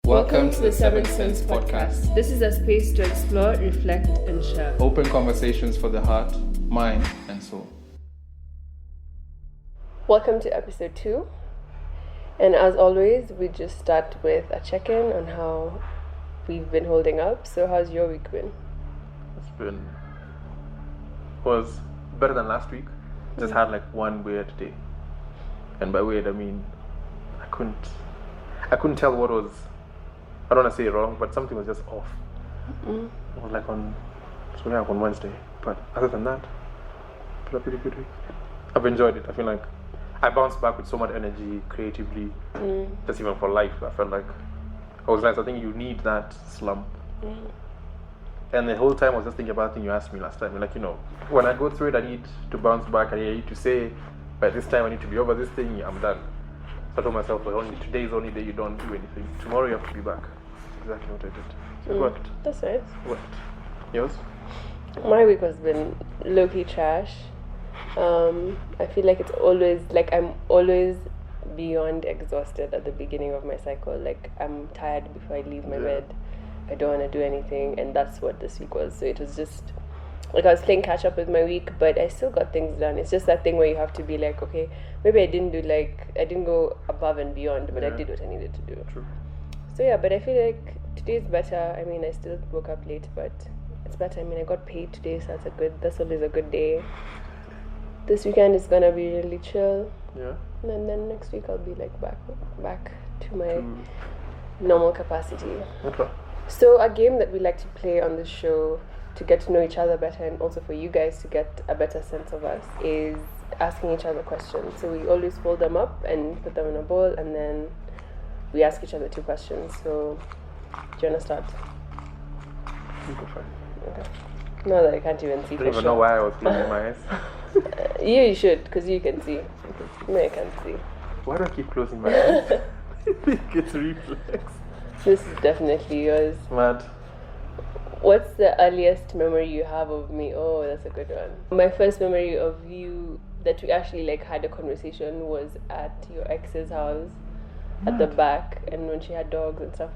Welcome to the Seventh Sense podcast. This is a space to explore, reflect, and share. Open conversations for the heart, mind, and soul. Welcome to episode 2. And as always, we just start with a check-in on how we've been holding up. So how's your week been? Was better than last week. Just had like one weird day. And by weird I mean I couldn't tell what was, I don't want to say wrong, but something was just off. It was like on Wednesday. But other than that, it's been a pretty good week. I've enjoyed it. I feel like I bounced back with so much energy, creatively, just even for life. I felt like I was nice. I think you need that slump. And the whole time I was just thinking about the thing you asked me last time. Like, when I go through it, I need to bounce back. I need to say, by this time I need to be over this thing. I'm done. So I told myself, today is the only day you don't do anything. Tomorrow you have to be back. That's exactly what I did. So it worked. That's nice. It worked. Yours? My week has been low-key trash. I feel like it's always, like I'm always beyond exhausted at the beginning of my cycle. Like I'm tired before I leave my bed. I don't want to do anything, and that's what this week was. So it was just like I was playing catch up with my week, but I still got things done. It's just that thing where you have to be like, okay, maybe I didn't go above and beyond, but I did what I needed to do. True. So yeah, but I feel like today's better. I mean, I still woke up late, but it's better. I mean, I got paid today, so that's always a good day. This weekend is gonna be really chill. Yeah. And then next week I'll be like back to my normal capacity. Okay. So a game that we like to play on this show to get to know each other better, and also for you guys to get a better sense of us, is asking each other questions. So we always fold them up and put them in a bowl, and then we ask each other 2 questions. So do you want to start? You go first. Okay. No, that I can't even see. I don't even know why I was closing my eyes. You should, because you can see. Me, I can't see. Why do I keep closing my eyes? I think it's reflex. This is definitely yours. Mad. What's the earliest memory you have of me? Oh, that's a good one. My first memory of you that we actually had a conversation was at your ex's house at the back, and when she had dogs and stuff.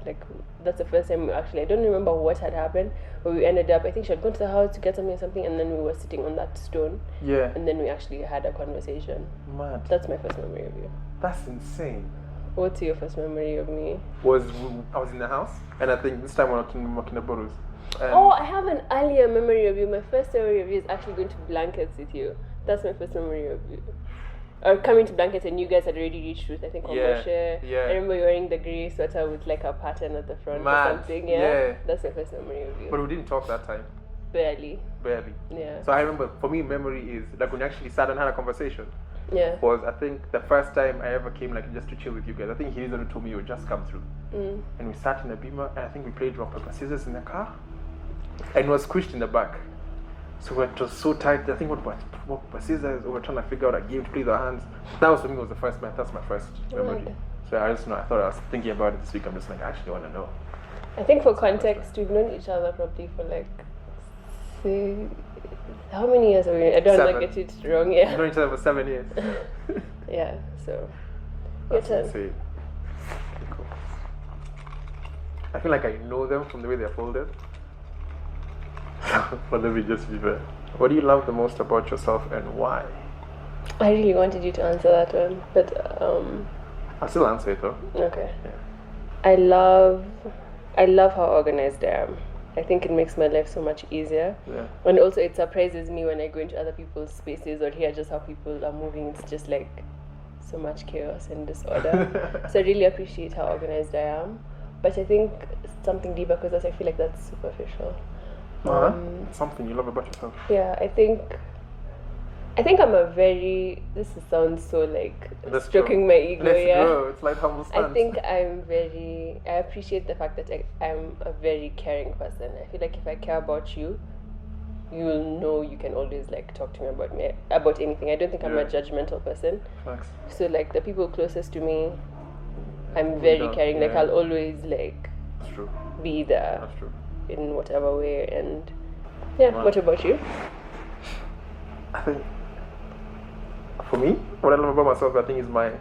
That's the first time I don't remember what had happened, but we ended up, I think she had gone to the house to get something or something, and then we were sitting on that stone. Yeah. And then we actually had a conversation. Mad. That's my first memory of you. That's insane. What's your first memory of me? I was in the house, and I think this time we're knocking the bottles. Oh, I have an earlier memory of you. My first memory of you is actually going to Blankets with you. That's my first memory of you. Or coming to Blankets and you guys had already reached Truth, I think, on Moshe. Yeah. I remember you wearing the grey sweater with a pattern at the front Mad. or something. Yeah. That's my first memory of you. But we didn't talk that time. Barely. Yeah. So I remember, for me, memory is when you actually sat and had a conversation. Yeah. Was, I think, the first time I ever came just to chill with you guys. I think he literally told me you would just come through. And we sat in a Beamer, and I think we played rock, paper, scissors in the car. And it was squished in the back. So it was so tight. I think rock, paper, scissors, we were trying to figure out a game to play with our hands. That was, for me, was the first, that's my first memory. So I just know, I thought I was thinking about it this week. I'm just I actually want to know. I think for context, we've known each other probably for how many years have we? I don't want to get it wrong. Yeah. We've known each other for 7 years. Yeah. So your turn. Insane. Okay, cool. I feel like I know them from the way they're folded. But let me just be fair. What do you love the most about yourself and why? I really wanted you to answer that one, but I'll still answer it though. Okay. Yeah. I love how organized I am. I think it makes my life so much easier. Yeah. And also it surprises me when I go into other people's spaces or hear just how people are moving. It's just so much chaos and disorder. So I really appreciate how organized I am. But I think something deeper, because I feel like that's superficial. Something you love about yourself. Yeah, I think I'm a very, sounds so stroking my ego. Let's go. It's like humble stance. I think I appreciate the fact that I'm a very caring person. I feel like if I care about you, you'll know you can always talk to me about anything. I don't think I'm a judgmental person. Thanks. So the people closest to me, I'm very caring. I'll always That's true. be there. That's true. In whatever way. And what about you? I think for me, what I love about myself, I think, is my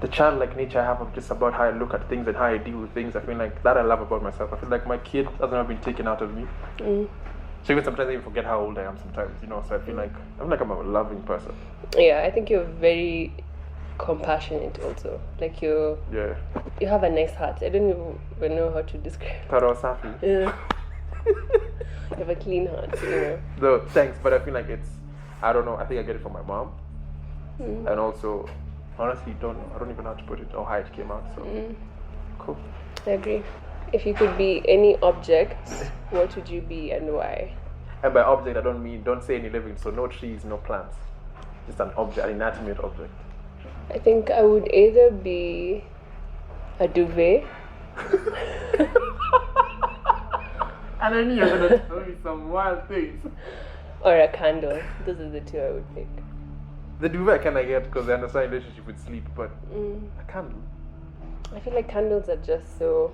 the childlike nature I have of just about how I look at things and how I deal with things. I feel like that I love about myself. I feel like my kid has never been taken out of me. So even sometimes I even forget how old I am sometimes, you know. So I feel like I'm a loving person. Yeah, I think you're very compassionate also. Like you have a nice heart. I don't even know how to describe. Safi. Yeah. You have a clean heart, you know. No, thanks, but I feel like I don't know. I think I get it from my mom, and also, honestly, I don't even know how to put it or how it came out. So, cool. I agree. If you could be any object, what would you be and why? And by object, I don't say any living. So no trees, no plants, just an object, an inanimate object. I think I would either be a duvet. And I knew you were gonna tell me some wild things. Or a candle. Those are the two I would pick. The duvet I kind of get because I understand relationship with sleep, but a candle. I feel like candles are just so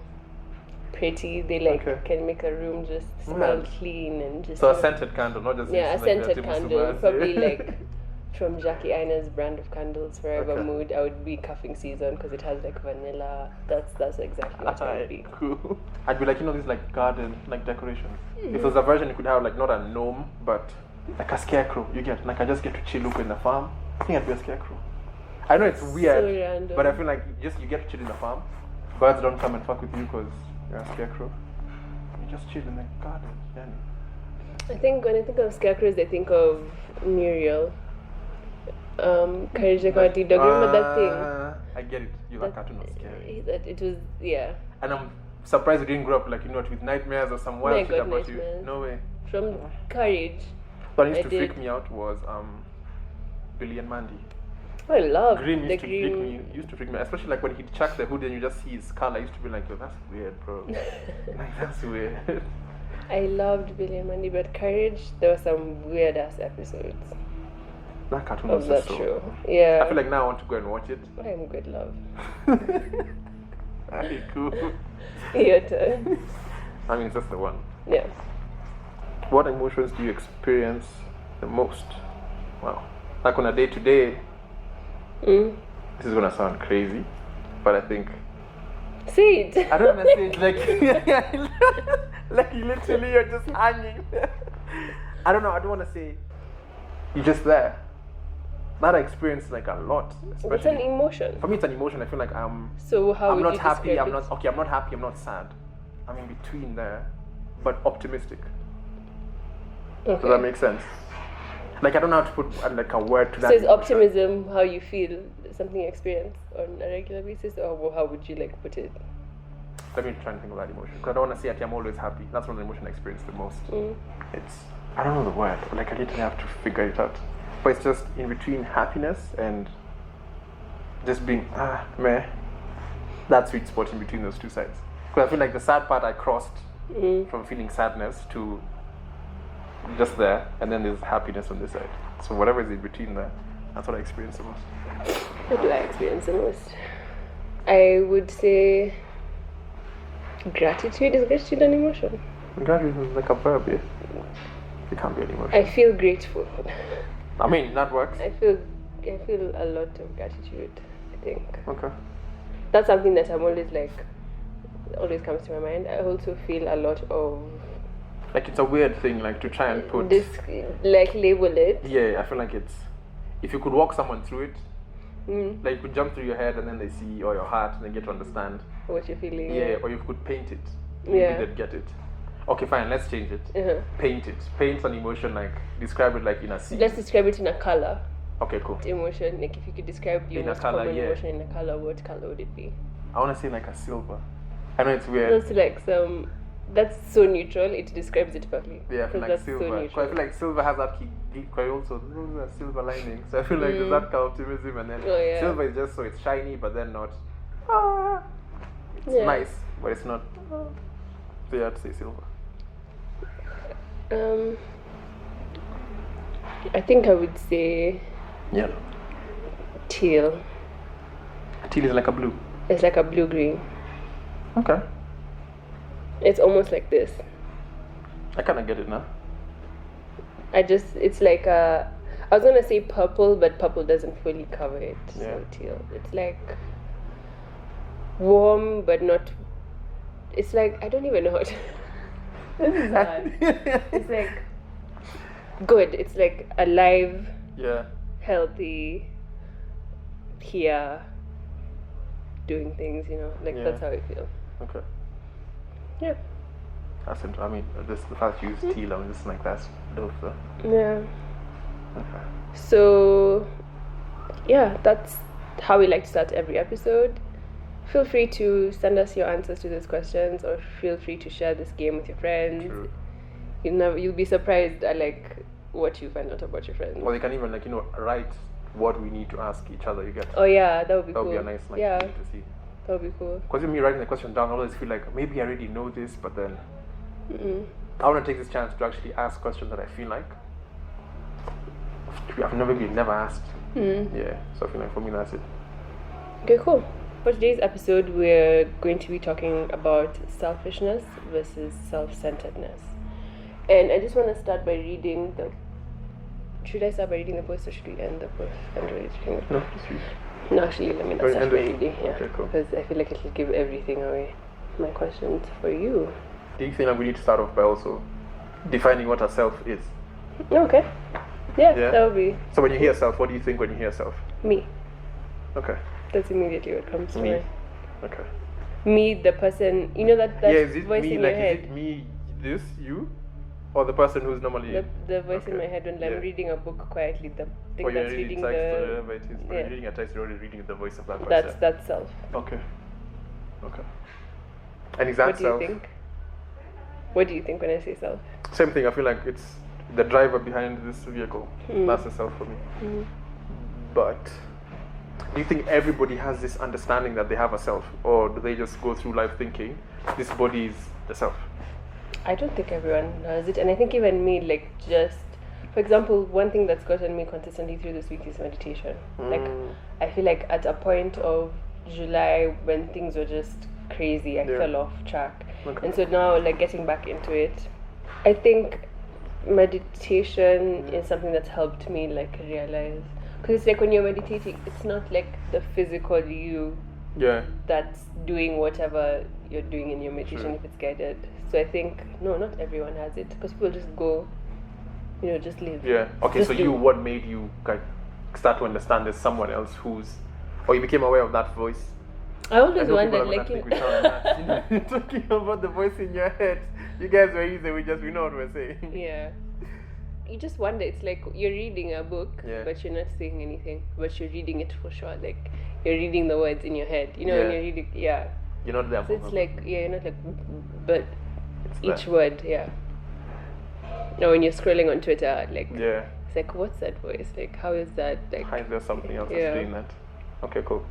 pretty. They can make a room just smell clean and just. So a scented candle, not just a scented candle. Probably like from Jackie Aina's brand of candles, Forever Mood. I would be cuffing season because it has like vanilla. That's exactly what I would be. Cool. I'd be like, these like garden like decorations. If there was a version you could have like not a gnome but like a scarecrow. You get like I just get to chill up in the farm. I think I'd be a scarecrow. I know it's weird, so random. but I feel like you get to chill in the farm. Birds don't come and fuck with you because you're a scarecrow. You just chill in the garden. Then. I think when I think of scarecrows, I think of Muriel. Courage the Cowardly Dog. Remember that thing? I get it. That cartoon was scary. That it was, yeah. And I'm surprised you didn't grow up like with nightmares or some wild shit about nightmares. you. No way. From Courage. What used to freak me out was Billy and Mandy. Oh, I love Green used to freak me, especially like when he'd chuck the hood and you just see his color. I used to be like, yo, that's weird, bro. Like that's weird. I loved Billy and Mandy, but Courage, there were some weird ass episodes. That cartoon was just so true. Yeah. I feel like now I want to go and watch it. I am good, love. Alright, cool. Your turn. I mean, it's just the one. Yeah. What emotions do you experience the most? Wow. Like on a day to day. This is gonna sound crazy, but I think. Say it. I don't wanna say it like literally you're just hanging. I don't know. I don't wanna say you're just there. That I experience like a lot. It's an emotion. For me, it's an emotion. I feel like So how I'm would not you happy. describe I'm not okay. I'm not happy. I'm not sad. I'm in between there, but optimistic. Okay. Does that make sense? Like I don't know how to put like a word to that. So is emotion. optimism how you feel something you experience on a regular basis, or how would you like put it? Let me try and think of that emotion because I don't want to say I'm always happy. That's one of the emotions I experience the most. I don't know the word. Like I literally have to figure it out. But it's just in between happiness and just being meh. That sweet spot in between those two sides. Because I feel like the sad part I crossed from feeling sadness to just there, and then there's happiness on this side. So whatever is in between there, that's what I experience the most. What do I experience the most? I would say gratitude. Is gratitude an emotion? Gratitude is like a verb, yeah. It can't be an emotion. I feel grateful. I mean, that works. I feel a lot of gratitude, I think. Okay. That's something that I'm always comes to my mind. I also feel a lot of like it's a weird thing like to try and put this label it. Yeah, I feel like it's if you could walk someone through it, like you could jump through your head and then they see or your heart and they get to understand what you're feeling. Yeah, or you could paint it. Maybe they'd get it. Okay, fine, let's change it. Paint it. Paint an emotion, like describe it like in a scene. Let's describe it in a color. Okay, cool. The emotion, like if you could describe the most common emotion in a color, what color would it be? I want to say like a silver. I know it's weird. That's like that's so neutral, it describes it perfectly. Yeah, I feel like silver. So I feel like silver has that also there's a silver lining. So I feel like there's that optimism and then silver is just so it's shiny but then not it's nice, but it's not so you have to say silver. I think I would say teal. Teal is like a blue. It's like a blue-green. Okay. It's almost like this. I kind of get it now. It's like I was gonna say purple, but purple doesn't fully cover it. Yeah. So teal. It's like warm but not. It's like, I don't even know how to. This is hard. It's like good. It's like alive, Yeah. healthy, here, doing things. Like Yeah. that's how I feel. Okay. Yeah. That's interesting. I mean, this the fact you use teal. I'm just like that's dope though. Yeah. Okay. So, yeah, that's how we like to start every episode. Feel free to send us your answers to these questions, or feel free to share this game with your friends. True. You'll be surprised at like what you find out about your friends. Or they can even write what we need to ask each other. You get. Oh yeah, that would be That cool. would be a nice thing yeah, to see. that would be cool. Because me writing the question down, I always feel like maybe I already know this, but then Mm-mm. I want to take this chance to actually ask questions that I feel like I've never asked. Mm. Yeah, so I feel like for me that's it. Okay, cool. For today's episode, we're going to be talking about selfishness versus self-centeredness. And I just want to start by reading the... Should I start by reading the post, or should we end the post and read it? No, just read. No, actually, let me not Or start end by it. reading. Yeah, Okay, cool. because I feel like it will give everything away. My questions for you. Do you think like we need to start off by also defining what a self is? Okay. Yeah, Yeah. that would be So when you hear self, what do you think when you hear self? me. Okay. That's immediately what comes to Me. mind. Okay. Me, the person, that Yeah, is it voice me in like your head. is it me this, you? Or the person who's normally The voice in Okay. my head when Yeah. I'm reading a book quietly, the thing or you're that's reading reading text or the whatever it is. When yeah. you're reading a text, you're already reading the voice of that person. that's self. Okay. Okay. And is that What do you self? think? What do you think when I say self? Same thing. I feel like it's the driver behind this vehicle. That's the self for me. Mm. But do you think everybody has this understanding that they have a self, or do they just go through life thinking this body is the self? I don't think everyone does it, and I think even me, for example, one thing that's gotten me consistently through this week is meditation. Like, I feel like at a point of July when things were just crazy, I Yeah. fell off track. Okay. And so now, getting back into it, I think meditation is something that's helped me, realize. Because it's like when you're meditating, it's not like the physical you Yeah. that's doing whatever you're doing in your meditation True. if it's guided. So I think, no, not everyone has it. Because people just go, just live. Yeah. Okay. Just So do. what made you start to understand there's someone else or you became aware of that voice? I I always know wondered, people are gonna think we sound nuts. You're talking about the voice in your head. You guys were easy. We know what we're saying. yeah. You just wonder, it's like you're reading a book, Yeah. but you're not saying anything, but you're reading it for sure. Like, you're reading the words in your head. When Yeah. you're reading, yeah. You're not there. So it's like, you're not but It's each there. word, yeah. Now, when you're scrolling on Twitter, Yeah. it's like, what's that voice? Like, how is that? Like, Hi, there's something else Yeah. that's doing that. Okay, cool.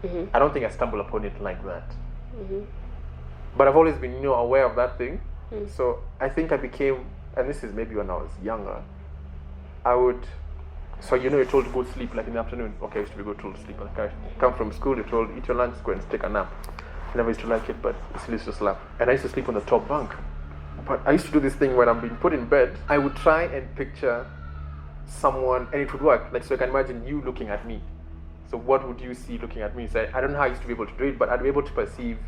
Mhm. I don't think I stumbled upon it like that. Mhm. But I've always been, aware of that thing. Mm. So I think I became, and this is maybe when I was younger, so you're told to go sleep like in the afternoon. Okay, I used to be told to sleep. Like I come from school, you're told eat your lunch, go and take a nap. I never used to like it, but it still used to slap. And I used to sleep on the top bunk. But I used to do this thing when I'm being put in bed. I would try and picture someone, and it would work. So I can imagine you looking at me. So what would you see looking at me? So I don't know how I used to be able to do it, but I'd be able to perceive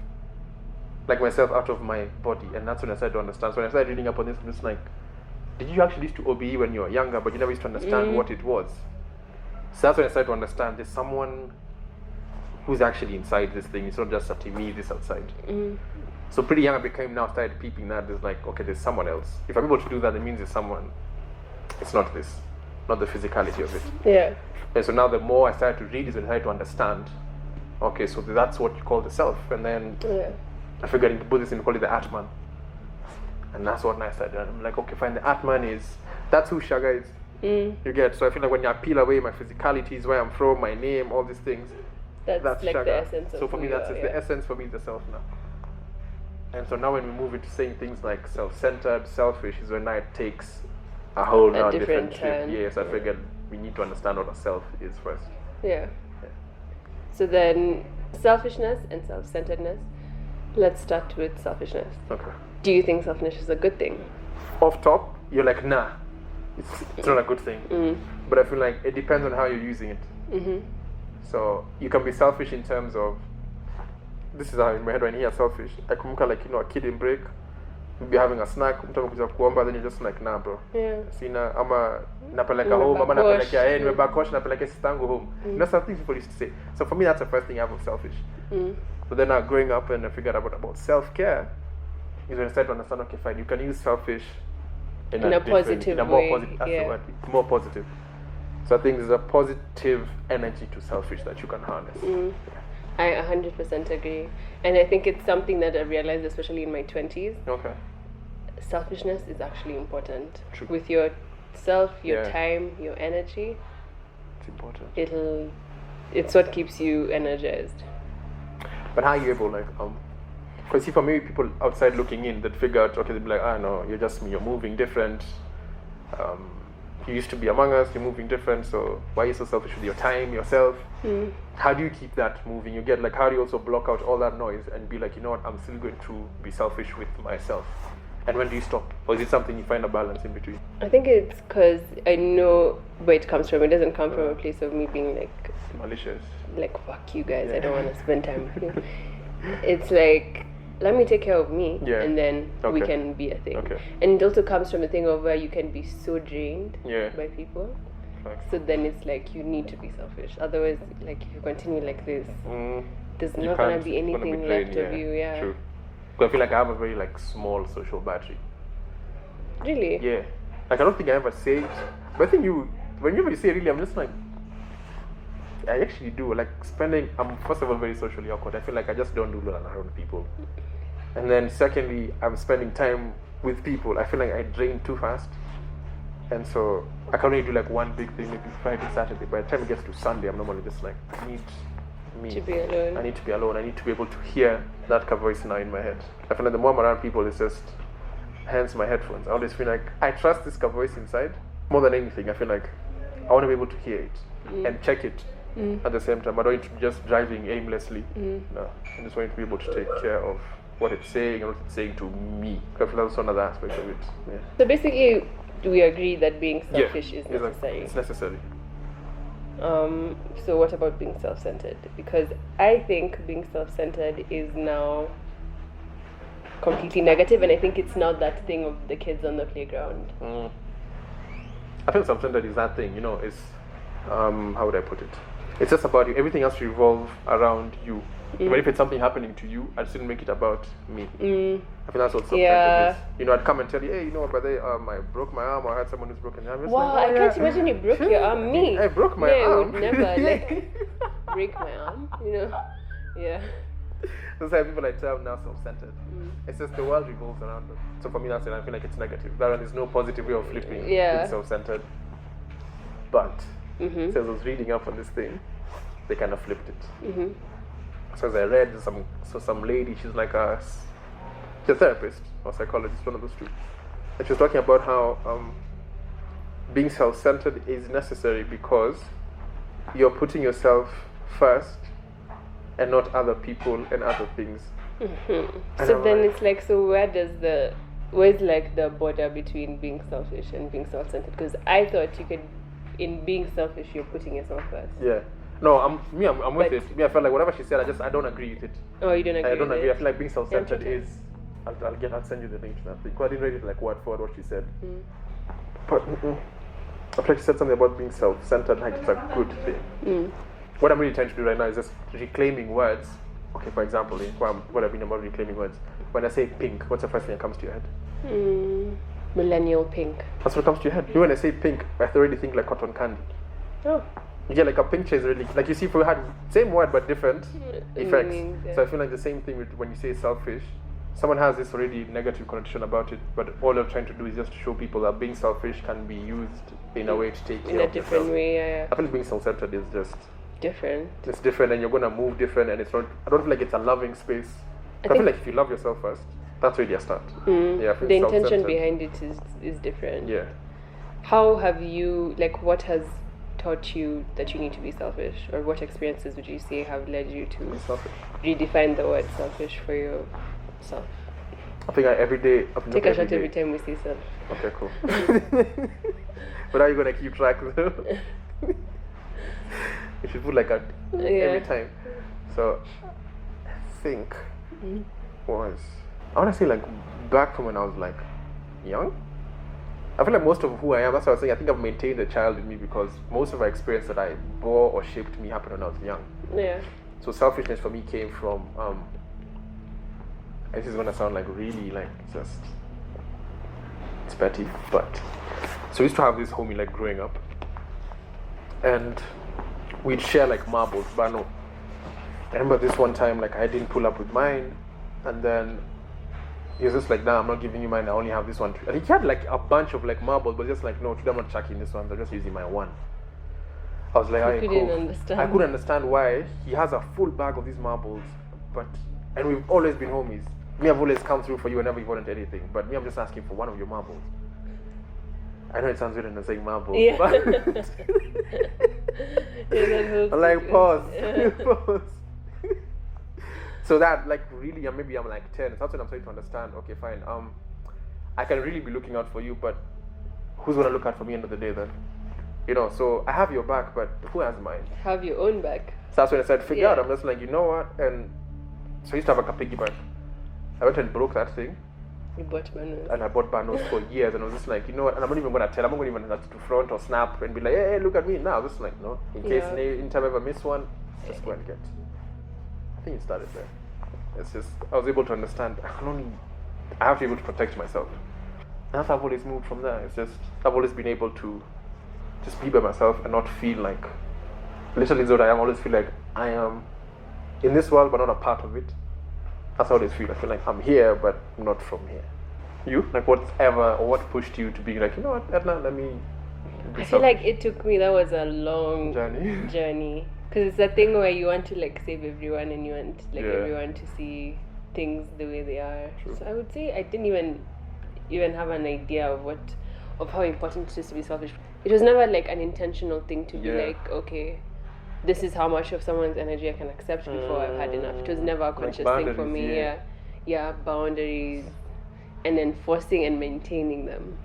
myself out of my body, and that's when I started to understand. So when I started reading up on this, I'm just like, did you actually used to OBE when you were younger, but you never used to understand what it was? So that's when I started to understand there's someone who's actually inside this thing. It's not just a me, this outside. Mm. So pretty young I became now, started peeping that there's okay, there's someone else. If I'm able to do that, it means there's someone. It's not this, not the physicality of it. Yeah. And so now the more I started to read is when I started to understand, okay, so that's what you call the self. And then Yeah. I figured into Buddhism, we call it the Atman. And that's what I started. And I'm like, okay, fine, the Atman that's who Shaga is. Mm. You get? So I feel like when I peel away my physicalities, where I'm from, my name, all these things, That's like Shaga. the essence of So for who me, you that's are, the yeah. essence for me, the self now. And so now when we move into saying things like self-centered, selfish, is when now it takes a whole now different trip. turn. Yes, I figured we need to understand what a self is first. Yeah. So then, selfishness and self-centeredness. Let's start with selfishness. Okay. Do you think selfishness is a good thing? Off top, you're like, nah, it's not a good thing. Mm. But I feel like it depends on how you're using it. Mm-hmm. So you can be selfish in terms of this is how in my head when I hear selfish, I come like, you know, a kid in break, be having a snack, mtu amekuja kuomba, then you're just like, nah bro. Yeah. Sina ama napeleka home, ama napeleka nimebakosh napeleka sistangu home. You know, some things people used to say. So for me, that's the first thing I have of selfish. So then growing up and I figured out about self-care is when I started to understand, okay, fine, you can use selfish in a positive more way. positive, that's the word, more positive. So I think there's a positive energy to selfish that you can harness. I 100% agree. And I think it's something that I realized, especially in my 20s. Okay. Selfishness is actually important. True. With yourself, your time, your energy. It's important. It's what keeps you energized. But how are you able, like, because see, for me, people outside looking in, they'd figure out, okay, they'd be like, no, you're just me, you're moving different. You used to be among us, you're moving different, so why are you so selfish with your time, yourself? How do you keep that moving? You get, like, how do you also block out all that noise and be like, you know what, I'm still going to be selfish with myself? And when do you stop? Or is it something you find a balance in between? I think it's because I know where it comes from. It doesn't come from a place of me being like malicious. Like, fuck you guys, I don't want to spend time with you. It's like, let me take care of me, and then we can be a thing. Okay. And it also comes from a thing of where you can be so drained by people. So then it's like you need to be selfish. Otherwise, like if you continue like this, there's not gonna be anything left of you. Yeah. True. Because I feel like I have a very like small social battery. Really? Yeah. Like I don't think I ever say it, but I think whenever you say it, really, I'm just like, I actually do. Like spending, I'm first of all very socially awkward. I feel like I just don't do well around people. And then secondly, I'm spending time with people. I feel like I drain too fast. And so I can only do like one big thing, maybe Friday, Saturday. By the time it gets to Sunday, I'm normally just like, I need me. To be alone. I need to be alone. I need to be able to hear that voice now in my head. I feel like the more I'm around people, it's just, hence my headphones. I always feel like I trust this voice inside more than anything. I feel like I want to be able to hear it and check it at the same time. I don't want to just driving aimlessly. No, I just want to be able to take care of what it's saying and what it's saying to me. I feel that's another aspect of it. Yeah. So basically, we agree that being selfish is necessary. It's necessary. So what about being self-centered? Because I think being self-centered is now completely negative, and I think it's not that thing of the kids on the playground. I think self-centered is that thing, you know, it's, how would I put it? It's just about you. Everything else revolves around you. Even if it's something happening to you, I still make it about me. I think that's what self-centered is. You know, I'd come and tell you, hey, you know what, by the way, I broke my arm, or I had someone who's broken their arm. Wow, like, I can't imagine you broke your arm. Me. I broke my arm. I would never, like, break my arm, you know? Yeah. That's why people I tell now self-centered. It's just the world revolves around them. So for me, that's it. I feel like it's negative. There's no positive way of flipping being self-centered. But, since I was reading up on this thing, they kind of flipped it. So as I read, some lady, she's like she's a therapist or psychologist, one of those two. And she was talking about how being self-centered is necessary because you're putting yourself first and not other people and other things. So then it's like, so where's like the border between being selfish and being self-centered? Because I thought you could, in being selfish, you're putting yourself first. Yeah. No, I'm with it. Me, I felt like whatever she said, I don't agree with it. Oh, you don't agree? I don't agree. I feel like being self-centered is. I'll send you the link to that thing. I didn't read it like word for word what she said. But I feel like she said something about being self-centered, like it's a good thing. What I'm really trying to do right now is just reclaiming words. Okay, for example, what I mean about reclaiming words. When I say pink, what's the first thing that comes to your head? Millennial pink. That's what comes to your head. You when I say pink, I already think like cotton candy. Oh. You get like a picture is really like you see if we had same word but different effects. Meanings, yeah. So I feel like the same thing with when you say selfish. Someone has this already negative connotation about it, but all they're trying to do is just to show people that being selfish can be used in a way to take care in a of different yourself. way. Yeah. I feel like being self-centered is just different. It's different, and you're gonna move different, and it's not. I don't feel like it's a loving space. I feel like if you love yourself first, that's really a start. Yeah, I feel the intention behind it is different. Yeah. How have you, like, what has taught you that you need to be selfish, or what experiences would you say have led you to redefine the word selfish for yourself? I think every day. Take a shot every time we say self. Okay, cool. But are you gonna keep track though? You should put like every time. So think was, I want to say, like, back from when I was, like, young. I feel like most of who I am, that's what I was saying, I think I've maintained a child in me because most of my experience that I bore or shaped me happened when I was young. Yeah. So selfishness for me came from, and this is going to sound like really, like, just, it's petty, but, so we used to have this homie, like, growing up, and we'd share, like, marbles, but no. I remember this one time, like, I didn't pull up with mine, and then he was just like, nah, I'm not giving you mine, I only have this one. And he had, like, a bunch of, like, marbles, but just like, no, today I'm not chucking this one, I'm just using my one. I was like, I couldn't understand. I couldn't understand why he has a full bag of these marbles, but, and we've always been homies. Me, I've always come through for you whenever you wanted anything, but me, I'm just asking for one of your marbles. I know it sounds weird in saying marbles, Yeah. but I'm like, pause. Pause. So that, like, really, maybe I'm like 10. That's when I'm starting to understand, okay, fine, I can really be looking out for you, but who's going to look out for me end of the day then? You know, so I have your back, but who has mine? Have your own back. So that's when I said, figure out. I'm just like, you know what? And so I used to have like a piggy bank. I went and broke that thing. You bought banners. And I bought banners for years, and I was just like, you know what? And I'm not even going to tell. I'm not going to even to front or snap and be like, hey, look at me. No, I was just like, no. In case anytime I ever miss one, just go and get. I think it started there. It's just, I was able to understand, I have to be able to protect myself. And that's how I've always moved from there. It's just, I've always been able to just be by myself and not feel like, literally what I am, always feel like I am in this world but not a part of it. That's how I always feel. I feel like I'm here but not from here. You? Like whatever, or what pushed you to be like, you know what, Edna, let me do I feel like it took me, that was a long journey. Because it's a thing where you want to like save everyone and you want like everyone to see things the way they are. True. So I would say I didn't even have an idea of how important it is to be selfish. It was never like an intentional thing to be like, okay, this is how much of someone's energy I can accept before I've had enough. It was never a conscious thing for me. Yeah, boundaries, and enforcing and maintaining them.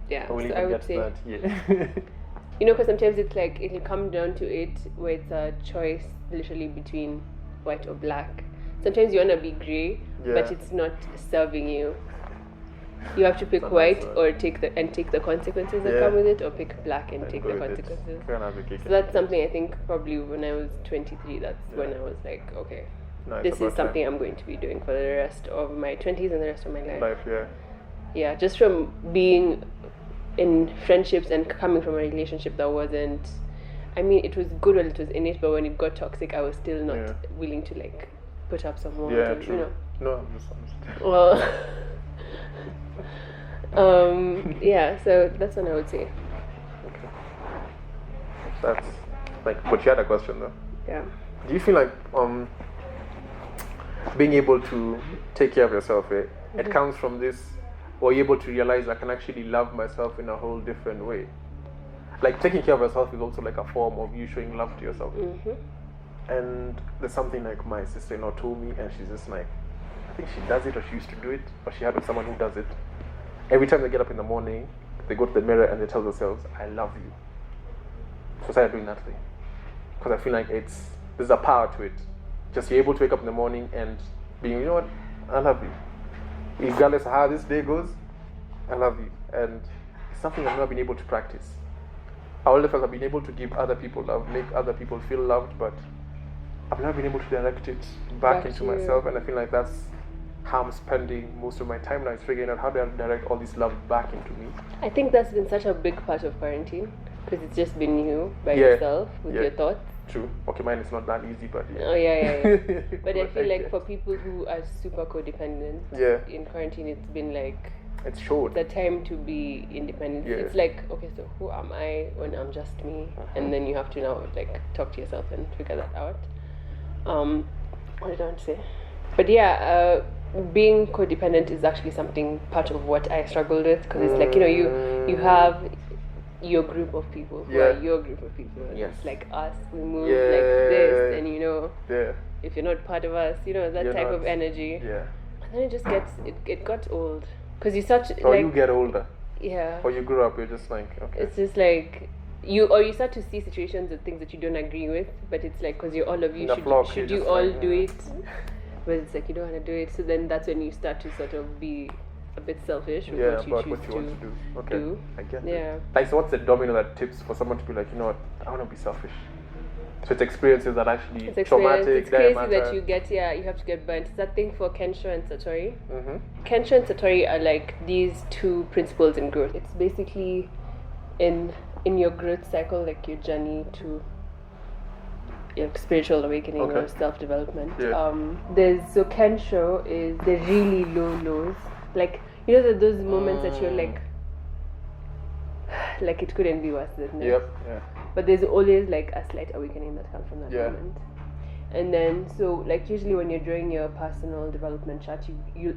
Yeah, so I would say that, you know, because sometimes it's like it'll come down to it where it's a choice literally between white or black. Sometimes you want to be grey, but it's not serving you. You have to pick white or take the consequences that come with it, or pick black and take the consequences. So that's something I think probably when I was 23, that's when I was like, okay, this is something I'm going to be doing for the rest of my 20s and the rest of my life. Yeah, just from being in friendships and coming from a relationship that wasn't, I mean, it was good when it was in it, but when it got toxic, I was still not willing to like put up some more. Yeah, true. You know. No, I'm just honest. Well. So that's what I would say. Okay. That's like, but you had a question though. Yeah. Do you feel like being able to take care of yourself, it comes from this, or you're able to realize I can actually love myself in a whole different way? Like taking care of yourself is also like a form of you showing love to yourself. And there's something like my sister-in-law told me, and she's just like, I think she does it, or she used to do it, or she had with someone who does it. Every time they get up in the morning, they go to the mirror and they tell themselves, I love you. So I started doing that thing. Because I feel like there's a power to it. Just you're able to wake up in the morning and being, you know what, I love you. Regardless of how this day goes, I love you. And it's something I've never been able to practice. I always felt I've been able to give other people love, make other people feel loved, but I've never been able to direct it back into myself. And I feel like that's how I'm spending most of my time now, is figuring out how do I direct all this love back into me. I think that's been such a big part of parenting, because it's just been you by yourself with your thoughts. True. Okay, mine is not that easy, but Oh yeah. But I feel like for people who are super codependent, in quarantine it's been like it's short. The time to be independent. It's like, okay, so who am I when I'm just me? And then you have to now like talk to yourself and figure that out. What did I want to say? But being codependent is actually part of what I struggled with, because it's like, you know, you have your group of people who are your group of people, and it's like us, we move like this, and you know, if you're not part of us, you know, that type of energy, and then it just it got old, because you you get older, or you grow up, you're just like, okay, it's just like you start to see situations and things that you don't agree with, but it's like, because you're all of you, should you all do it? but it's like you don't want to do it. So then that's when you start to sort of be a bit selfish with Yeah, what you about choose what you want to do. Okay, do. I get Yeah. it. Like, so what's the domino that tips for someone to be like, you know what, I want to be selfish? So it's experiences that actually It's traumatic, experience. It's crazy matter. that you get, you have to get burnt. It's that thing for Kensho and Satori. Mm-hmm. Kensho and Satori are like these two principles in growth. It's basically in your growth cycle, like your journey to your spiritual awakening or Okay. self-development. Yeah. So Kensho is the really low lows. Like, you know, those moments that you're like it couldn't be worse than this. Yep. Yeah. But there's always like a slight awakening that comes from that Yeah. moment. And then, so like usually when you're drawing your personal development chart,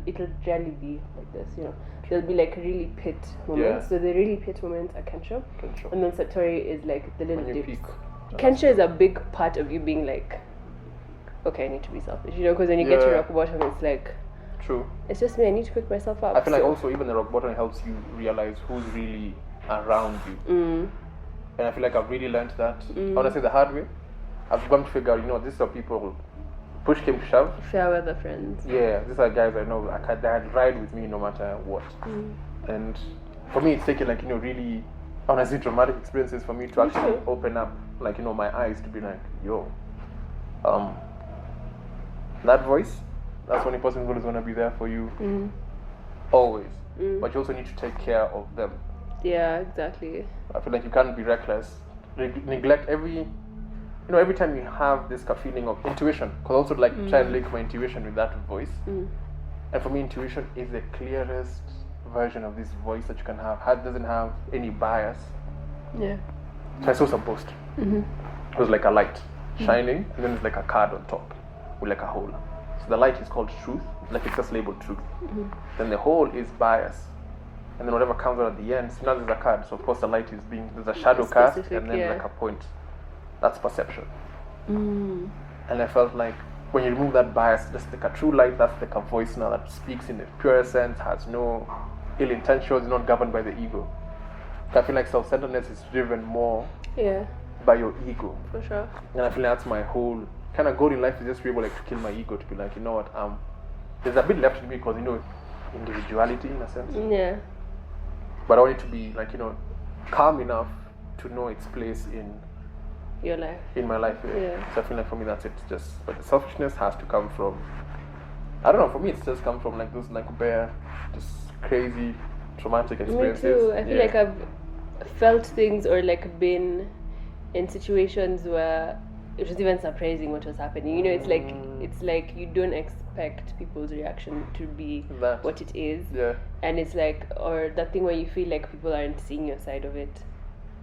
it'll generally be like this, you know. There'll be like really pit moments. Yeah. So the really pit moments are Kensho. Kensho. And then Satori is like the little When you dips. peak. Kensho is a big part of you being like, okay, I need to be selfish, you know, because when you get to Yeah. rock bottom, it's like, True. it's just me, I need to pick myself up. I feel like So- also even the rock bottom helps you realize who's really around you. And I feel like I've really learned that. Honestly, the hard way. I've gone to figure out, you know, these are people who push came to shove. Fair weather friends. Yeah, these are guys I know that ride with me no matter what. And for me, it's taken like, you know, really, honestly, traumatic experiences for me to actually open up, like, you know, my eyes to be like, yo, that voice, that's when a person is going to be there for you always. But you also need to take care of them. Yeah, exactly. I feel like you can't be reckless. Neglect every time you have this feeling of intuition, because also like try and link my intuition with that voice. And for me, intuition is the clearest version of this voice that you can have. It doesn't have any bias. Yeah. So I saw some post. It was like a light shining, and then there's like a card on top with like a hole. So the light is called truth, like it's just labeled truth. Then the hole is bias. And then whatever comes out at the end, so now there's a card. So of course the light is there's a shadow cast, Specific, and then yeah. like a point. That's perception. And I felt like when you remove that bias, just like a true light, that's like a voice now that speaks in the purest sense, has no ill intentions, is not governed by the ego. I feel like self-centeredness is driven more Yeah, by your ego. for sure. And I feel like that's my whole kind of goal in life, is just be able like to kill my ego, to be like, you know what, there's a bit left in me because, you know, individuality in a sense. Yeah. But I want it to be like, you know, calm enough to know its place in Your life. my life. Yeah. So I feel like for me that's it. Just, but the selfishness has to come from, I don't know, for me it's just come from like those like bare, just crazy traumatic experiences. Me too. I feel like I've felt things or like been in situations where it was even surprising what was happening. You know, it's like you don't expect people's reaction to be That. what it is. Yeah. And it's like, or that thing where you feel like people aren't seeing your side of it.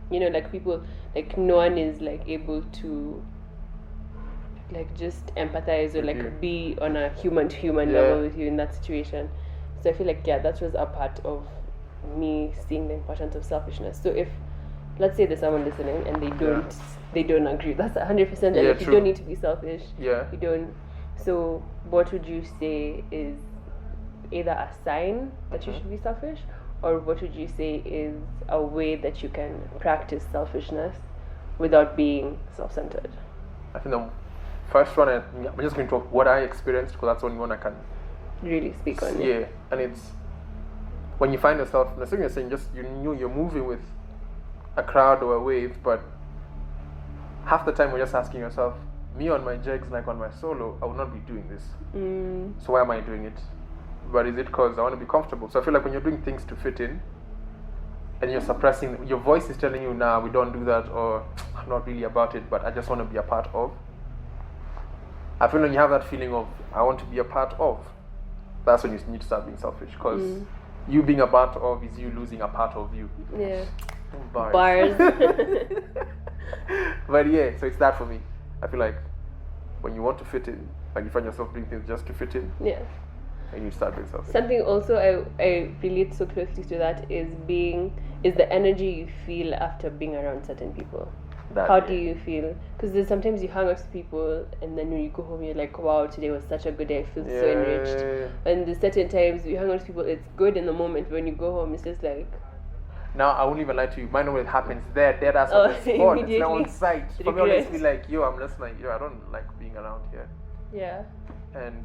You know, like people, like no one is like able to like just empathize or With like you. be on a human to human level with you in that situation. So I feel like, yeah, that was a part of me seeing the importance of selfishness. So if, let's say there's someone listening and they don't agree, that's 100%. And Yeah, like, you true. don't need to be selfish. Yeah. You don't. So what would you say is either a sign that you should be selfish, or what would you say is a way that you can practice selfishness without being self-centered? I think the first one, I'm just going to talk what I experienced, because that's the only one I can. Really speak on it. Yeah, and it's when you find yourself, the thing you're saying, just you know you're moving with a crowd or a wave, but half the time you're just asking yourself, me on my jigs, like on my solo, I would not be doing this. So why am I doing it? But is it because I want to be comfortable? So I feel like when you're doing things to fit in, and you're suppressing, your voice is telling you, nah, we don't do that, or I'm not really about it, but I just want to be a part of. I feel like you have that feeling of, I want to be a part of, that's when you need to start being selfish, because you being a part of is you losing a part of you. Yeah. Bars. Bars. But yeah, so it's that for me. I feel like when you want to fit in, like you find yourself doing things just to fit in, Yeah. and you start being selfish. Something also I relate so closely to that is the energy you feel after being around certain people. How do you feel? Because there's sometimes you hang out with people and then when you go home you're like, wow, today was such a good day, I feel so enriched. And there's certain times you hang out with people, it's good in the moment, but when you go home it's just like, Now I won't even lie to you. Mine always happens there. That's Oh, on the spot. It's not on immediately. site. For me, Regret. always be like, yo, I'm just like, yo, I don't like being around here. yeah. And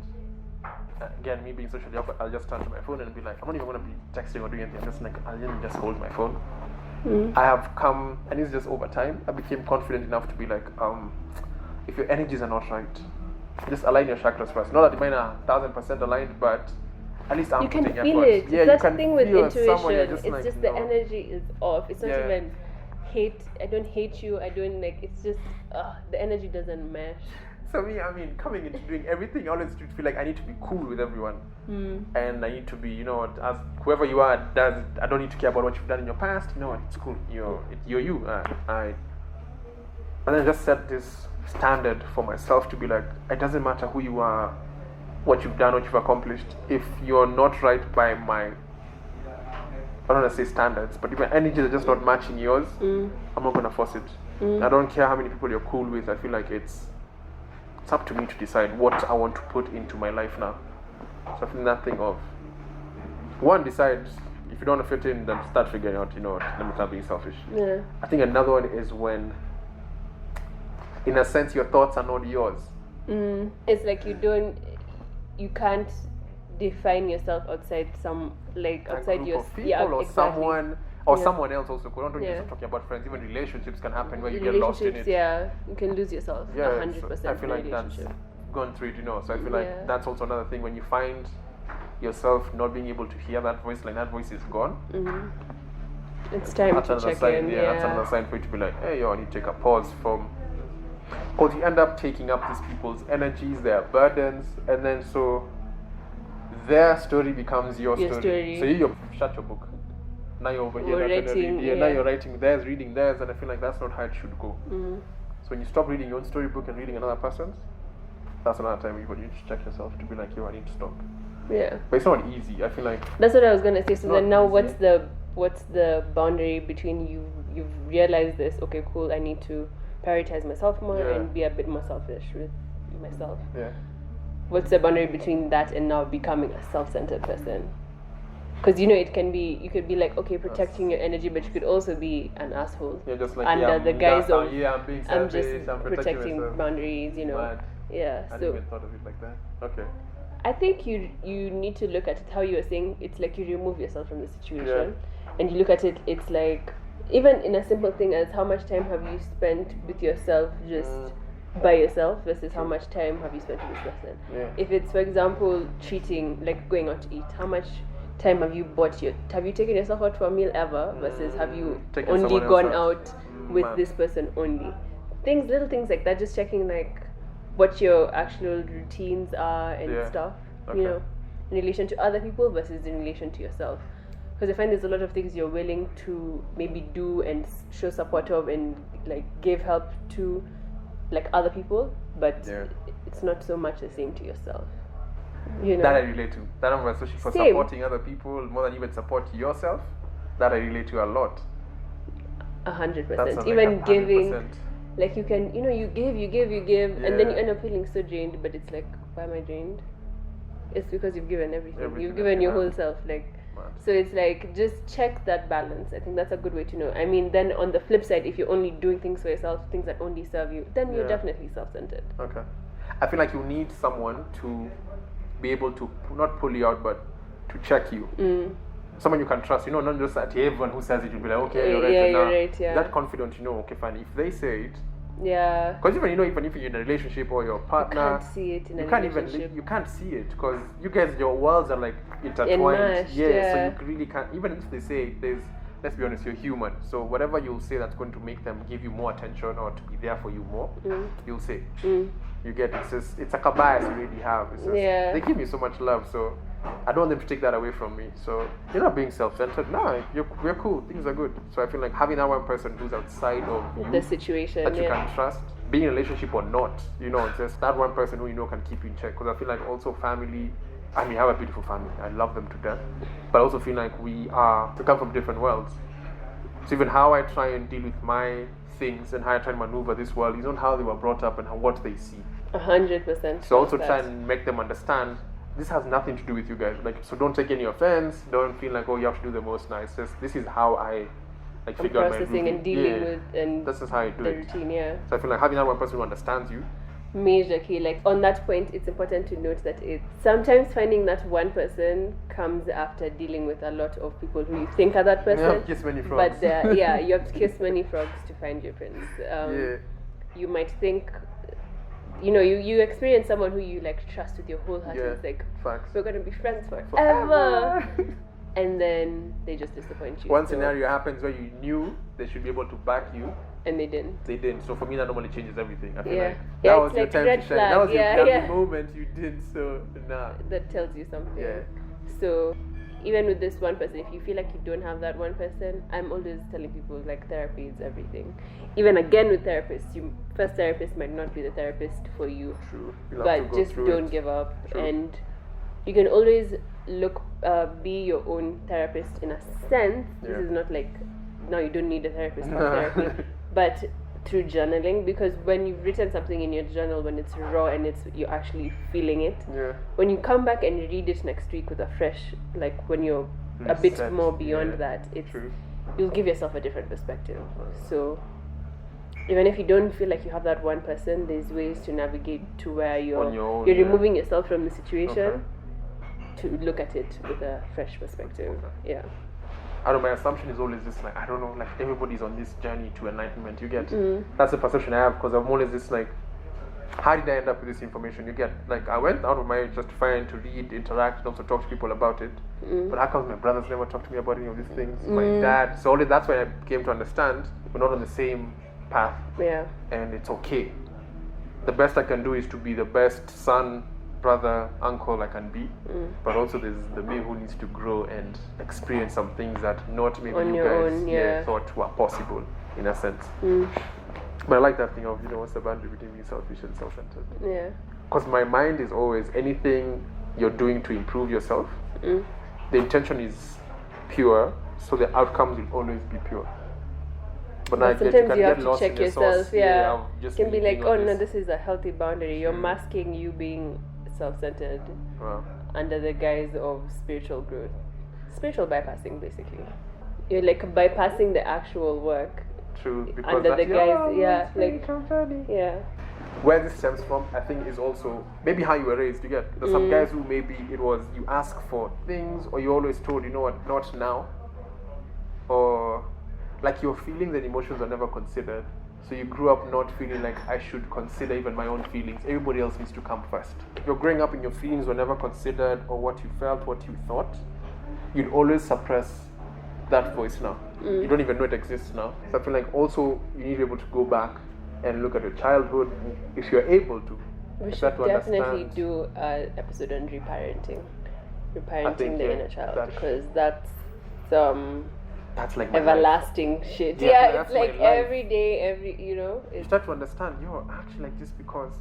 again, me being socially awkward, I'll just turn to my phone and be like, I'm not even gonna be texting or doing anything. I'm just like, I'll just hold my phone. I have come, and it's just over time, I became confident enough to be like, if your energies are not right, just align your chakras first. Not that mine are 1000% aligned, but at least I'm You can putting feel effort. it. Yeah, That's you the can thing with feel someone, you're intuition. It's like, just no. the energy is off. It's not Yeah. even hate. I don't hate you. I don't like. It's just the energy doesn't mesh. So me, I mean, coming into doing everything, I always feel like I need to be cool with everyone, and I need to be, as whoever you are, I don't need to care about what you've done in your past. You know what? It's cool. You're you. And then just set this standard for myself to be like, it doesn't matter who you are, what you've done, what you've accomplished. If you're not right by my, I don't want to say standards, but if my energies are just not matching yours, I'm not gonna force it. I don't care how many people you're cool with. I feel like it's up to me to decide what I want to put into my life now. So I feel that thing of one, decide if you don't want to fit in, then start figuring out, let me start being selfish. Yeah. I think another one is when, in a sense, your thoughts are not yours. It's like you can't define yourself outside outside group your of people or exactly. someone or someone else also. We're not Yeah. just talking about friends. Even relationships can happen where you get lost in it. Yeah, you can lose yourself. Yeah, 100%. so I feel like in a that's relationship. gone through it, So I feel Yeah. like that's also another thing when you find yourself not being able to hear that voice, like that voice is gone. It's time That's to another check sign. in. Yeah, that's another sign for you to be like, hey, I need to take a pause from. Because you end up taking up these people's energies, their burdens, and then so their story becomes your story. So you shut your book. Now you're over here. Now you're writing theirs, reading theirs, and I feel like that's not how it should go. So when you stop reading your own storybook and reading another person's, that's another time you need to check yourself to be like, I need to stop. Yeah. But it's not easy. I feel like that's what I was gonna say. So then now, easy. what's the boundary between you've realized this? Okay, cool. I need to prioritize myself more and be a bit more selfish with myself. Yeah. What's the boundary between that and now becoming a self-centered person? Because it can be, you could be like, okay, protecting your energy, but you could also be an asshole. You're just like, under the guise of I'm being selfish, I'm just protecting myself. boundaries, Mad. Yeah. I So didn't even thought of it like that. Okay. I think you need to look at it how you were saying. It's like you remove yourself from the situation, and you look at it. It's like even in a simple thing as how much time have you spent with yourself, just by yourself, versus how much time have you spent with this person. Yeah. If it's, for example, treating, like going out to eat, how much time have you have you taken yourself out for a meal ever, versus have you Taking only someone else gone out. out with this person only? Little things like that, just checking like what your actual routines are and stuff, Okay. in relation to other people versus in relation to yourself. Because I find there's a lot of things you're willing to maybe do and show support of and like give help to like other people, but it's not so much the same to yourself. That I relate to. That I'm especially for Same. supporting other people more than even support yourself. That I relate to a lot. 100%. Even giving, 100%. like you can, you give, and then you end up feeling so drained. But it's like, why am I drained? It's because you've given everything. You've given your whole self, like. So it's like, just check that balance. I think that's a good way to know. I mean, then on the flip side, if you're only doing things for yourself, things that only serve you, then you're definitely self-centered. Okay. I feel like you need someone to be able to not pull you out, but to check you. Someone you can trust. Not just that everyone who says it, you'll be like, okay, you're right. You're right. Yeah. That confident, okay, fine. If they say it. Yeah. Because even if you're in a relationship or your partner, you can't see it in a relationship. You can't see it because you guys, your worlds are like intertwined. Enmeshed, So you really can't. Even if they say it, let's be honest, you're human. So whatever you'll say that's going to make them give you more attention or to be there for you more, you'll say. You get it. It's like a bias you really have. It's just, they give me so much love, so I don't want them to take that away from me. So you're not being self-centered. No, we're cool. Things are good. So I feel like having that one person who's outside of the situation that you can trust, being in a relationship or not, just that one person who can keep you in check. Because I feel like also family. I mean, I have a beautiful family. I love them to death. But I also feel like we come from different worlds. So even how I try and deal with my things and how I try and maneuver this world is not how they were brought up and what they see. 100%. So also try and make them understand this has nothing to do with you guys. Like, so don't take any offense. Don't feel like, oh, you have to do the most nice. This is how I figure out my routine. And dealing with and this is how I do the it. routine. Yeah. So I feel like having that one person who understands you major key. Like on that point, it's important to note that it's sometimes finding that one person comes after dealing with a lot of people who you think are that person. You have to kiss many frogs. But yeah, you have to kiss many frogs to find your prince. You might think, you experience someone who you like trust with your whole heart. And it's like, facts. we're gonna be friends forever. And then they just disappoint you. One scenario happens where you knew they should be able to back you, and they didn't. So for me, that normally changes everything. I feel like Yeah, that was it's your like time red to shine. flag. That was your Yeah, happy yeah. moment. You didn't, so nah. That tells you something. Yeah. So even with this one person, if you feel like you don't have that one person, I'm always telling people like therapy is everything. Even again with therapists, first therapist might not be the therapist for you. True. You'll have But to go just through don't it. give up. True. And you can always be your own therapist in a sense. Yeah. This is not like, no, you don't need a therapist for therapy. But through journaling, because when you've written something in your journal, when it's raw and you're actually feeling it, when you come back and read it next week with a fresh, like when you're a bit Reset. more beyond that, True. you'll give yourself a different perspective. So even if you don't feel like you have that one person, there's ways to navigate to where On your own, you're removing yourself from the situation Okay. to look at it with a fresh perspective. Yeah. I don't know, my assumption is always this, like, I don't know, like everybody's on this journey to enlightenment. You get, that's the perception I have, because I'm always this like, how did I end up with this information? You get, like, I went out of my just trying to read, interact, and also talk to people about it. But how come my brothers never talk to me about any of these things? My dad. So only that's when I came to understand we're not on the same path. Yeah. And it's okay. The best I can do is to be the best son, brother, uncle I can be. But also there's the me who needs to grow and experience some things that not maybe On you your guys own, thought were possible in a sense. But I like that thing of, what's the boundary between being selfish and self-centered? Yeah. Because my mind is always anything you're doing to improve yourself, the intention is pure, so the outcomes will always be pure. But now sometimes you have to lost check in your yourself. source. Yeah. of just It can be like, leaning on oh no, this is a healthy boundary. You're masking you being self-centered Wow. under the guise of spiritual growth. Spiritual bypassing, basically. You're like bypassing the actual work True, because under the that's guise, yeah. Where this stems from, I think, is also maybe how you were raised. You get, there's some guys who maybe it was you ask for things, or you always told, you know what, not now, or like your feelings and emotions are never considered. So you grew up not feeling like I should consider even my own feelings. Everybody else needs to come first. If you're growing up and your feelings were never considered, or what you felt, what you thought, you'd always suppress that voice now. You don't even know it exists now. So I feel like also you need to be able to go back and look at your childhood if you're able to. We should Start to definitely understand. do an episode on reparenting. I Reparenting think, the yeah, inner child, that- because that's some That's like my life. everlasting shit. Yeah, Yeah, that's it's like my life. every day, You it's start to understand, actually like just because.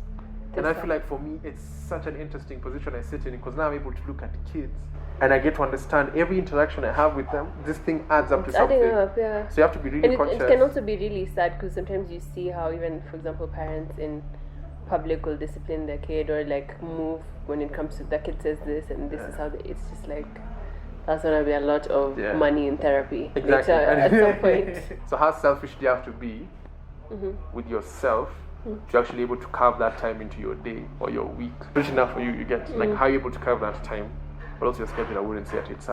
And I feel like for me, it's such an interesting position I sit in, because now I'm able to look at kids and I get to understand every interaction I have with them. This thing adds up to something. adding up, yeah. So you have to be really And conscious. it can also be really sad, because sometimes you see how even, for example, parents in public will discipline their kid, or like move when it comes to the kid says this and this is how it's just like, that's gonna be a lot of money in therapy Exactly. later at some point. So how selfish do you have to be with yourself to actually able to carve that time into your day or your week? Rich enough for you, you get like how you're able to carve that time, but also your schedule. I wouldn't say that it's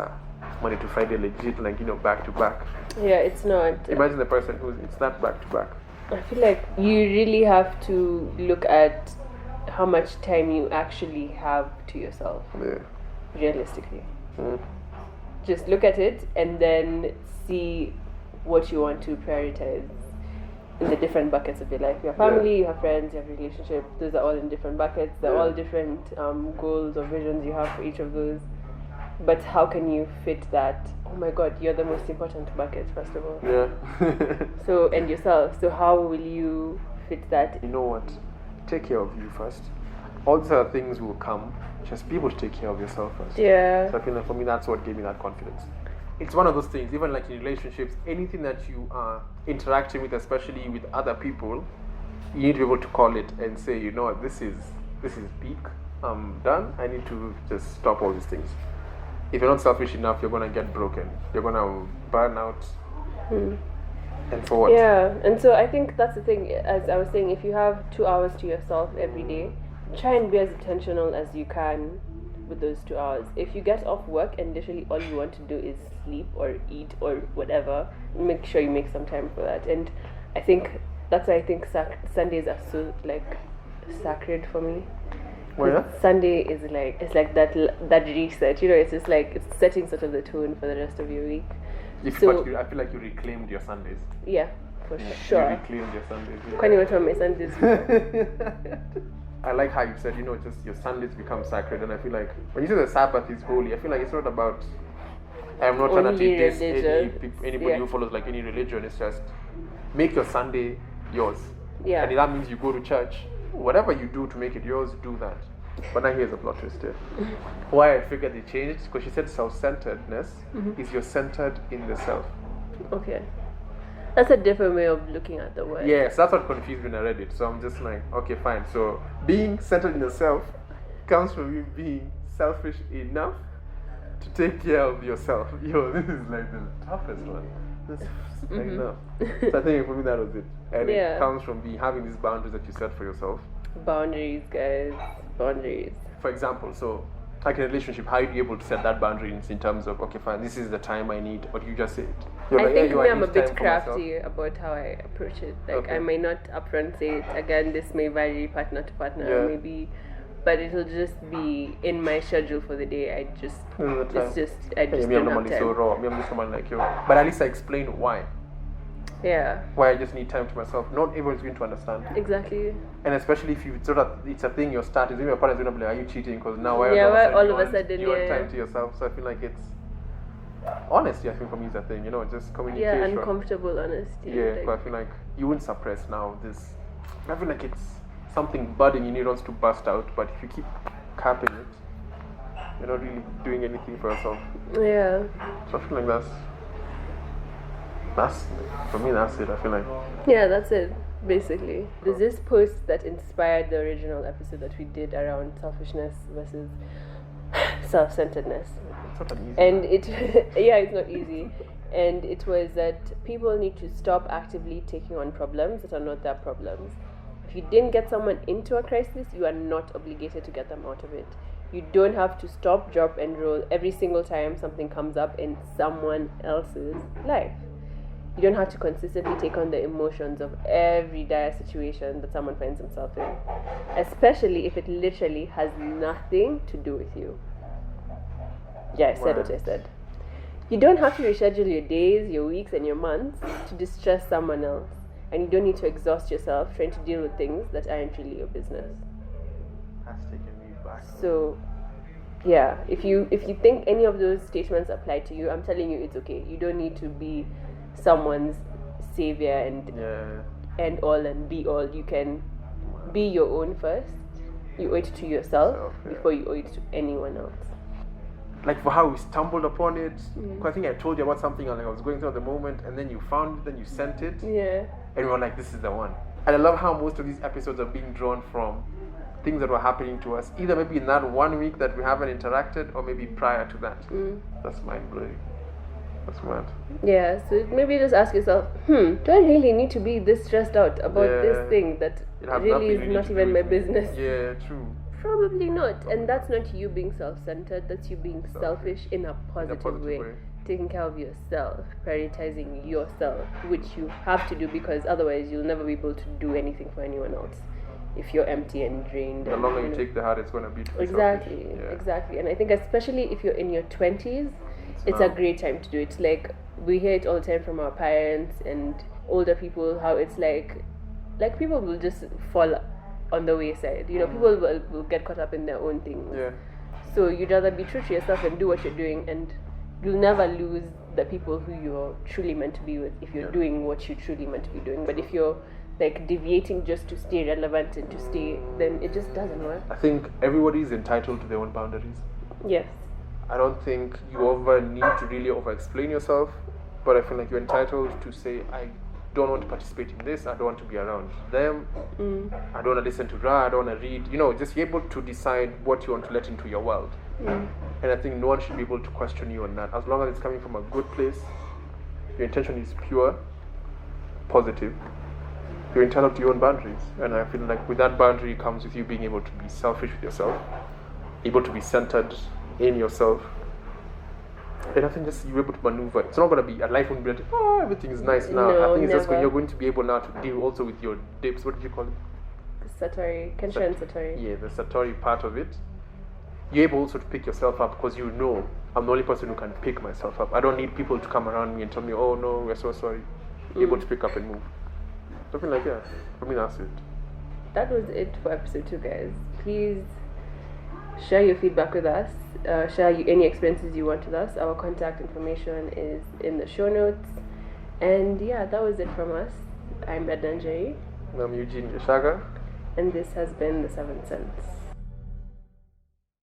Monday to Friday legit, like back to back. Yeah, it's not. Imagine the person it's not back to back. I feel like you really have to look at how much time you actually have to yourself, Yeah. realistically. Just look at it and then see what you want to prioritize in the different buckets of your life. You have family, you have friends, you have relationship. Those are all in different buckets. They're all different goals or visions you have for each of those. But how can you fit that? Oh my God, you're the most important bucket, first of all. Yeah. So, and yourself. So how will you fit that? You know what? Take care of you first. All these other things will come. Just be able to take care of yourself first. Yeah. So I feel like for me, that's what gave me that confidence. It's one of those things, even like in relationships, anything that you are interacting with, especially with other people, you need to be able to call it and say, you know what, this is peak. I'm done. I need to just stop all these things. If you're not selfish enough, you're gonna get broken. You're gonna burn out. And for what? Yeah, and so I think that's the thing. As I was saying, if you have 2 hours to yourself every day, try and be as intentional as you can with those 2 hours. If you get off work and literally all you want to do is sleep or eat or whatever, make sure you make some time for that. And I think that's why I think Sundays are so like sacred for me. Well, yeah? Sunday is like, it's like that reset, you know. It's just like it's setting sort of the tone for the rest of your week. I feel like you reclaimed your Sundays. Yeah, for You sure. reclaimed your Sundays. Yeah. Can't even tell my Sundays. I like how you said, just your Sundays become sacred, and I feel like when you say the Sabbath is holy, I feel like it's not about. I'm not trying to Only diss religion. anybody who follows like any religion. It's just make your Sunday yours. Yeah. And that means you go to church. Whatever you do to make it yours, do that. But now here's a plot twist here. Why I figured they changed, because she said self-centeredness is you're centered in the self. Okay. That's a different way of looking at the word. Yes, that's what confused me when I read it. So I'm just like, okay, fine. So being centered in the self comes from you being selfish enough to take care of yourself. This is like the toughest one. Like that. So I think for me that was it. And it comes from having these boundaries that you set for yourself. Boundaries, guys. Boundaries. For example, so like in a relationship, how are you able to set that boundary in terms of, okay, fine, this is the time I need, or do you just say it? I think I'm a bit crafty about how I approach it. Like, Okay. I may not upfront say it. Again, this may vary partner to partner, maybe, but it'll just be in my schedule for the day. I just I'm don't normally have so time. raw. I'm just normally like you. But at least I explain why. Yeah, Why I just need time to myself. Not everyone's going to understand. exactly. And especially if you it's a thing your start is, your partner's going to be like, are you cheating? Because now Why all of a sudden, you want time to yourself. So I feel like it's honesty. I think for me is a thing. Just communication. Yeah, uncomfortable honesty. Yeah, like, but I feel like you wouldn't suppress now this. I feel like it's something budding in you wants to burst out, but if you keep capping it, you're not really doing anything for yourself. yeah. So I feel like that's for me. That's it. I feel like Yeah, that's it, basically. There's this post that inspired the original episode that we did around selfishness versus self-centeredness. it's not an easy. And it's not easy. And it was that people need to stop actively taking on problems that are not their problems. If you didn't get someone into a crisis, you are not obligated to get them out of it. You don't have to stop, drop, and roll every single time something comes up in someone else's life. You don't have to consistently take on the emotions of every dire situation that someone finds himself in, especially if it literally has nothing to do with you. Yeah, I said what I said. You don't have to reschedule your days, your weeks, and your months to distress someone else. And you don't need to exhaust yourself trying to deal with things that aren't really your business. That's taking me back. So, yeah, if you think any of those statements apply to you, I'm telling you it's okay. You don't need to be someone's savior and all and be all. You can be your own first. You owe it to yourself before you owe it to anyone else. Like for how we stumbled upon it. I think I told you about something and I was going through at the moment, and then you found it, then you sent it, Yeah. and we were like, this is the one. And I love how most of these episodes are being drawn from things that were happening to us, either maybe in that 1 week that we haven't interacted, or maybe prior to that. That's mind blowing. That's mad. Yeah, so maybe just ask yourself, do I really need to be this stressed out about this thing that really is not even my business? Yeah, true. Probably not. And that's not you being self-centered, that's you being selfish in a positive way. Taking care of yourself, prioritizing yourself, which you have to do because otherwise you'll never be able to do anything for anyone else if you're empty and drained. The longer you take the harder it's going to be to be Exactly, selfish. Yeah. exactly. And I think especially if you're in your 20s, it's a great time to do it. Like, we hear it all the time from our parents and older people, how it's like people will just fall on the wayside. People will get caught up in their own things. Yeah. So you'd rather be true to yourself and do what you're doing, and you'll never lose the people who you're truly meant to be with if you're doing what you're truly meant to be doing. But if you're like deviating just to stay relevant and to stay, then it just doesn't work. I think everybody is entitled to their own boundaries. Yes. I don't think you ever need to really over-explain yourself, but I feel like you're entitled to say, I don't want to participate in this, I don't want to be around them, I don't want to listen to Ra, I don't want to read, just be able to decide what you want to let into your world. And I think no one should be able to question you on that. As long as it's coming from a good place, your intention is pure, positive, you're entitled to your own boundaries. And I feel like with that boundary comes with you being able to be selfish with yourself, able to be centered in yourself. And I think just you're able to maneuver. It's not going to be, a life won't be like, oh, everything is nice now. No, I think it's just when never. you're going to be able now to deal also with your dips. What did you call it? Satori, Kensha and Satori. Yeah, the Satori part of it. You're able also to pick yourself up because you know I'm the only person who can pick myself up. I don't need people to come around me and tell me, oh no, we're so sorry. You're able to pick up and move. Something like that. For me, that's it. That was it for episode 2, guys. Please share your feedback with us. Share any experiences you want with us. Our contact information is in the show notes. And yeah, that was it from us. I'm Edna Njeri. I'm Eugene Yashaga. And this has been The 7 Cents.